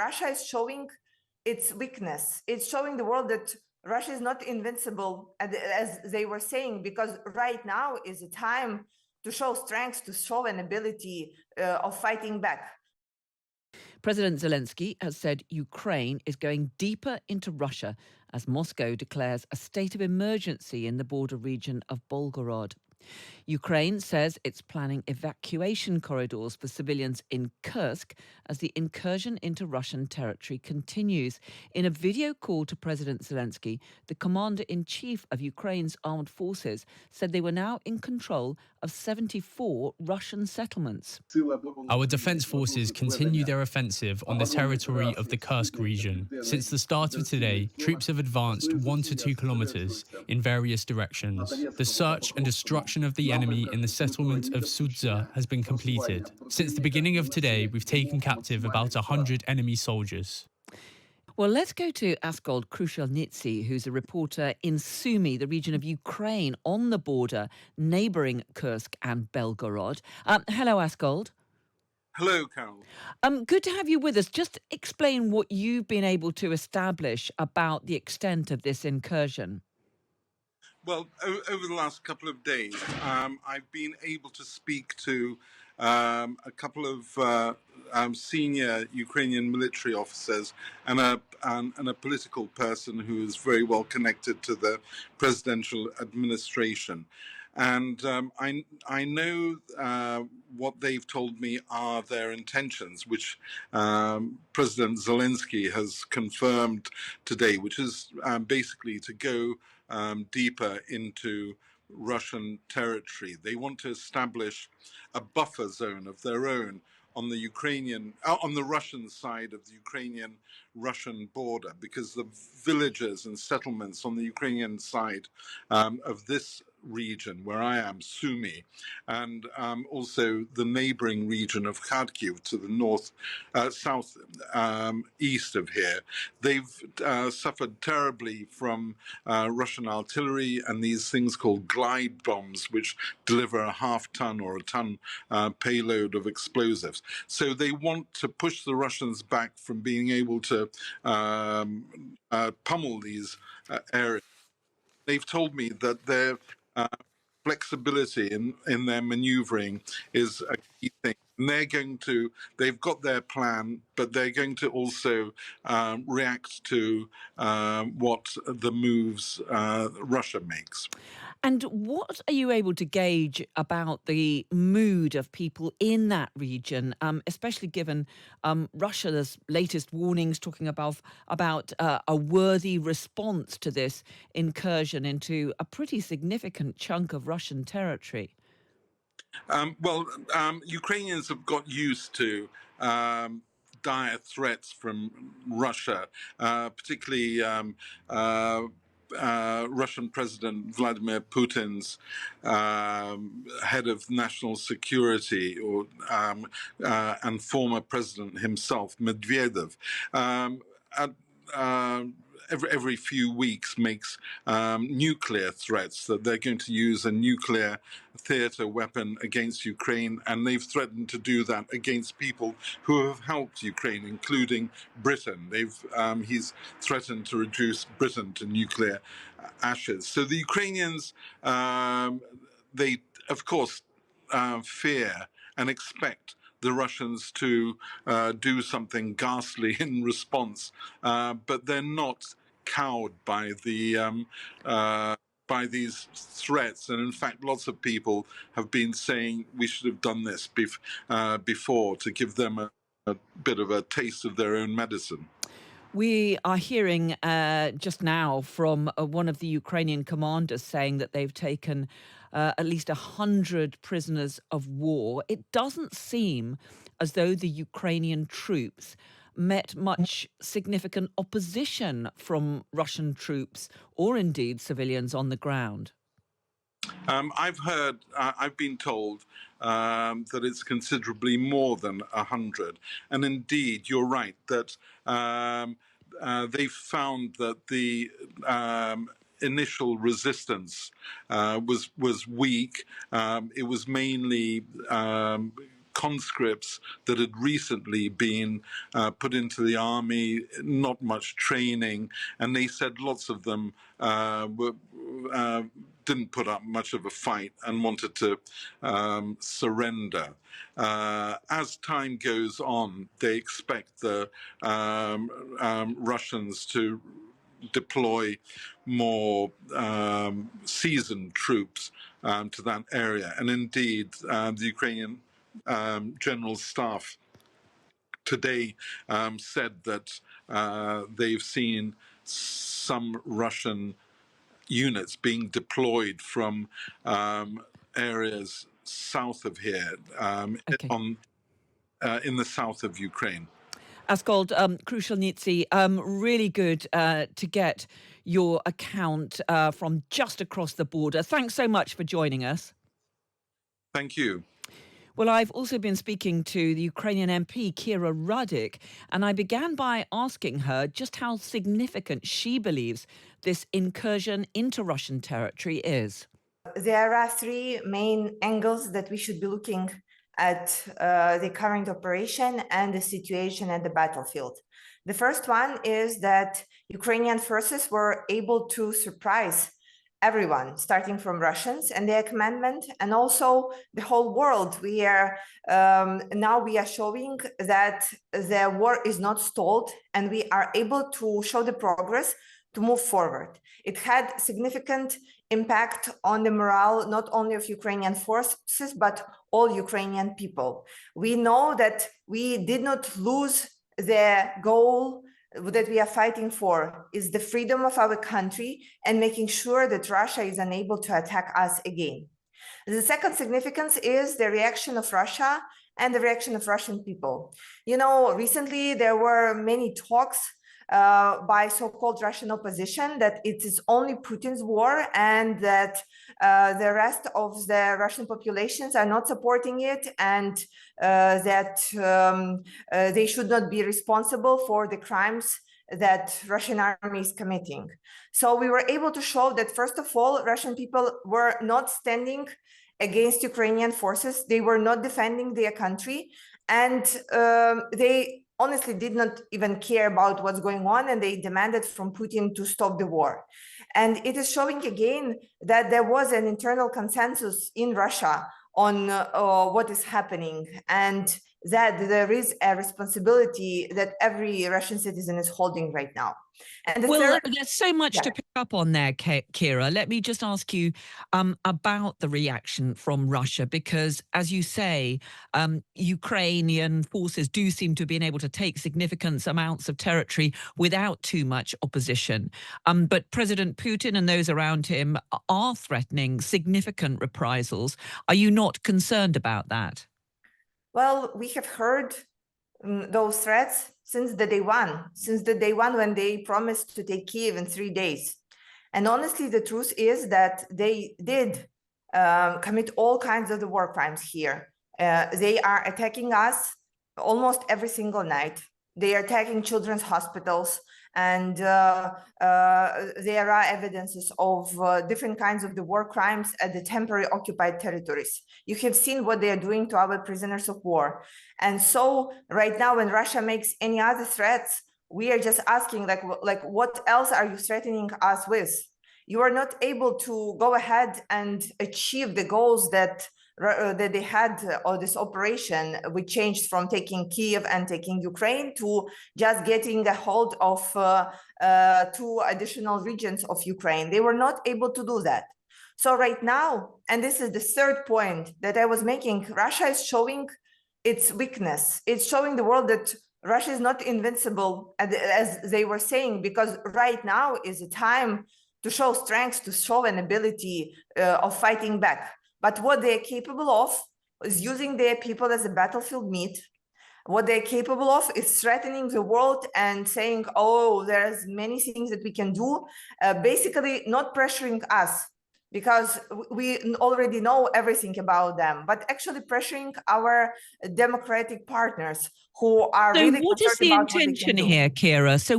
Russia is showing its weakness. It's showing the world that Russia is not invincible, as they were saying, because right now is a time to show strength, to show an ability of fighting back. President Zelensky has said Ukraine is going deeper into Russia as Moscow declares a state of emergency in the border region of Belgorod. Ukraine says it's planning evacuation corridors for civilians in Kursk as the incursion into Russian territory continues. In a video call to President Zelensky, the commander-in-chief of Ukraine's armed forces said they were now in control of 74 Russian settlements. Our defence forces continue their offensive on the territory of the Kursk region. Since the start of today, troops have advanced 1 to 2 kilometres in various directions. The search and destruction of the enemy in the settlement of Sudza has been completed. Since the beginning of today, we've taken captive about 100 enemy soldiers. Well, let's go to Askold Krushelnitsy, who's a reporter in Sumy, the region of Ukraine on the border neighbouring Kursk and Belgorod. Hello, Askold. Hello, Carol. Good to have you with us. Just explain what you've been able to establish about the extent of this incursion. Well, over the last couple of days, I've been able to speak to a couple of senior Ukrainian military officers and a political person who is very well connected to the presidential administration. And I know what they've told me are their intentions, which President Zelensky has confirmed today, which is basically to go deeper into Russian territory. They want to establish a buffer zone of their own on the Russian side of the Ukrainian-Russian border, because the villages and settlements on the Ukrainian side of this region where I am, Sumy, and also the neighboring region of Kharkiv to the south east of here, they've suffered terribly from Russian artillery and these things called glide bombs, which deliver a half-ton or a ton payload of explosives. So they want to push the Russians back from being able to pummel these areas. They've told me that their flexibility in their maneuvering is a key thing. And they've got their plan, but they're going to also react to what the moves Russia makes. And what are you able to gauge about the mood of people in that region, especially given Russia's latest warnings talking about a worthy response to this incursion into a pretty significant chunk of Russian territory? Ukrainians have got used to dire threats from Russia, particularly Russian President Vladimir Putin's head of national security, and former president himself, Medvedev. Every few weeks makes nuclear threats that they're going to use a nuclear theater weapon against Ukraine, and they've threatened to do that against people who have helped Ukraine, including Britain. He's threatened to reduce Britain to nuclear ashes. So the Ukrainians, they of course fear and expect the Russians to do something ghastly in response, but they're not cowed by these threats. And in fact, lots of people have been saying we should have done this before to give them a bit of a taste of their own medicine. We are hearing just now from one of the Ukrainian commanders saying that they've taken at least 100 prisoners of war. It doesn't seem as though the Ukrainian troops met much significant opposition from Russian troops or indeed civilians on the ground. I've been told that it's considerably more than 100. And indeed, you're right that they found that the initial resistance was weak. It was mainly conscripts that had recently been put into the army, not much training, and they said lots of them didn't put up much of a fight and wanted to surrender. As time goes on, they expect the Russians to deploy more seasoned troops to that area. And indeed, the Ukrainian General Staff today said that they've seen some Russian units being deployed from areas south of here, in the south of Ukraine. Askold Krushelnitsi, really good to get your account from just across the border. Thanks so much for joining us. Thank you. Well, I've also been speaking to the Ukrainian MP, Kira Rudik, and I began by asking her just how significant she believes this incursion into Russian territory is. There are three main angles that we should be looking at the current operation and the situation at the battlefield. The first one is that Ukrainian forces were able to surprise everyone, starting from Russians and their commandment, and also the whole world. Now we are showing that the war is not stalled, and we are able to show the progress to move forward. It had significant impact on the morale, not only of Ukrainian forces, but all Ukrainian people. We know that we did not lose the goal that we are fighting for, is the freedom of our country and making sure that Russia is unable to attack us again. The second significance is the reaction of Russia and the reaction of Russian people. You know, recently there were many talks by so-called Russian opposition that it is only Putin's war and that the rest of the Russian populations are not supporting it, and that they should not be responsible for the crimes that Russian army is committing. So we were able to show that, first of all, Russian people were not standing against Ukrainian forces. They were not defending their country, and they honestly did not even care about what's going on, and they demanded from Putin to stop the war. And it is showing again that there was an internal consensus in Russia on what is happening, and that there is a responsibility that every Russian citizen is holding right now. And there's so much to pick up on there, Kira. Let me just ask you about the reaction from Russia, because, as you say, Ukrainian forces do seem to have been able to take significant amounts of territory without too much opposition. But President Putin and those around him are threatening significant reprisals. Are you not concerned about that? Well, we have heard those threats since the day one when they promised to take Kyiv in 3 days. And honestly, the truth is that they did commit all kinds of the war crimes here. They are attacking us almost every single night. They are attacking children's hospitals, and there are evidences of different kinds of the war crimes at the temporary occupied territories. You have seen what they are doing to our prisoners of war. And so right now, when Russia makes any other threats, we are just asking, like what else are you threatening us with? You are not able to go ahead and achieve the goals that they had, or this operation, we changed from taking Kyiv and taking Ukraine to just getting a hold of 2 additional regions of Ukraine. They were not able to do that. So right now, and this is the third point that I was making, Russia is showing its weakness. It's showing the world that Russia is not invincible, as they were saying, because right now is a time to show strength, to show an ability of fighting back. But what they're capable of is using their people as a battlefield meat. What they're capable of is threatening the world and saying, oh, there's many things that we can do, basically not pressuring us, because we already know everything about them, but actually pressuring our democratic partners who are really concerned about what they can do. So what is the intention here, Kira? So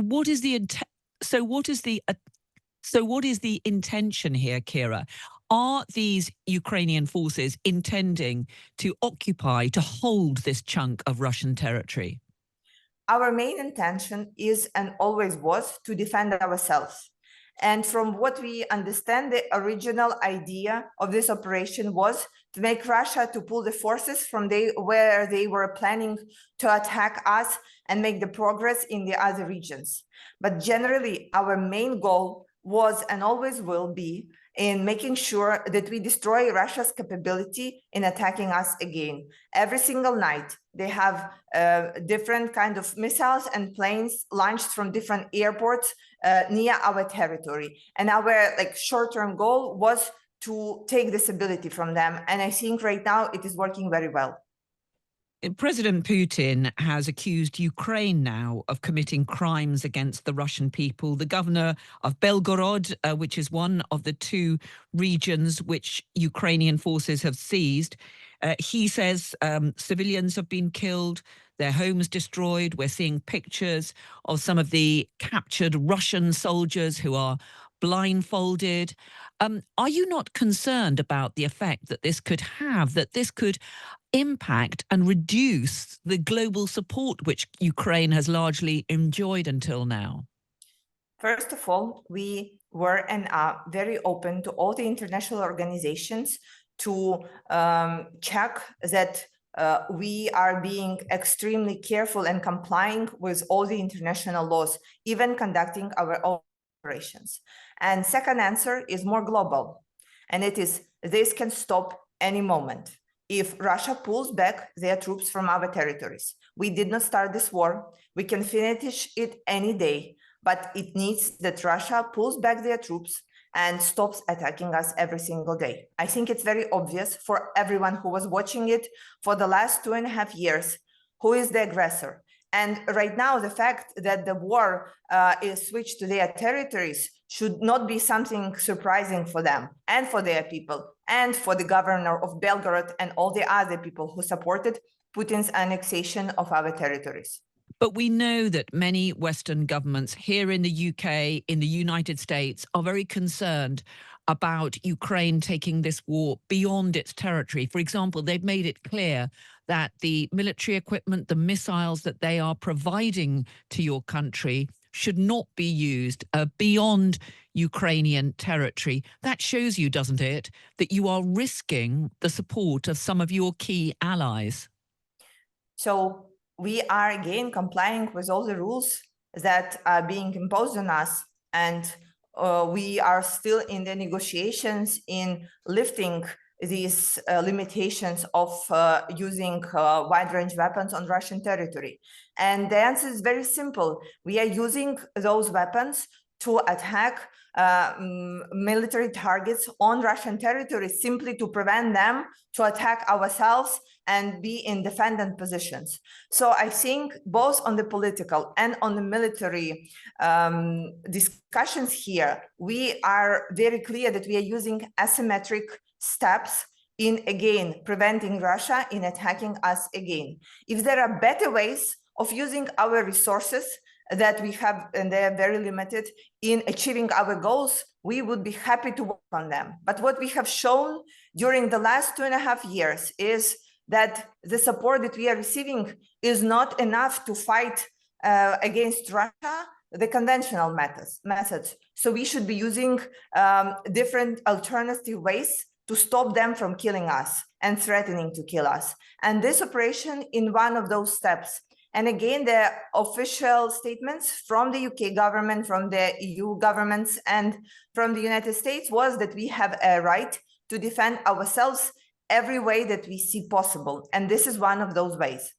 what is the intention here, Kira? Are these Ukrainian forces intending to occupy, to hold this chunk of Russian territory? Our main intention is and always was to defend ourselves. And from what we understand, the original idea of this operation was to make Russia to pull the forces from where they were planning to attack us and make the progress in the other regions. But generally, our main goal was and always will be in making sure that we destroy Russia's capability in attacking us again. Every single night, they have different kind of missiles and planes launched from different airports near our territory. And our short-term goal was to take this ability from them. And I think right now it is working very well. President Putin has accused Ukraine now of committing crimes against the Russian people. The governor of Belgorod, which is one of the two regions which Ukrainian forces have seized, he says civilians have been killed, their homes destroyed. We're seeing pictures of some of the captured Russian soldiers who are blindfolded. Are you not concerned about the effect that this could have, that this could impact and reduce the global support which Ukraine has largely enjoyed until now? First of all, we were and are very open to all the international organizations to check that we are being extremely careful and complying with all the international laws, even conducting our own operations. And second answer is more global, and it is this can stop any moment. If Russia pulls back their troops from our territories, we did not start this war. We can finish it any day, but it needs that Russia pulls back their troops and stops attacking us every single day. I think it's very obvious for everyone who was watching it for the last 2.5 years, who is the aggressor. And right now, the fact that the war is switched to their territories should not be something surprising for them and for their people and for the governor of Belgorod and all the other people who supported Putin's annexation of our territories. But we know that many Western governments here in the UK, in the United States, are very concerned about Ukraine taking this war beyond its territory. For example, they've made it clear that the military equipment, the missiles that they are providing to your country should not be used beyond Ukrainian territory. That shows you, doesn't it, that you are risking the support of some of your key allies? So we are again complying with all the rules that are being imposed on us, and we are still in the negotiations in lifting these limitations of using wide-range weapons on Russian territory. And the answer is very simple. We are using those weapons to attack military targets on Russian territory simply to prevent them to attack ourselves and be in defendant positions. So I think both on the political and on the military discussions here, we are very clear that we are using asymmetric steps in, again, preventing Russia in attacking us again. If there are better ways of using our resources that we have, and they are very limited, in achieving our goals, we would be happy to work on them. But what we have shown during the last 2.5 years is that the support that we are receiving is not enough to fight against Russia, the conventional methods. So we should be using different alternative ways to stop them from killing us and threatening to kill us. And this operation in one of those steps. And again, the official statements from the UK government, from the EU governments, and from the United States was that we have a right to defend ourselves every way that we see possible. And this is one of those ways.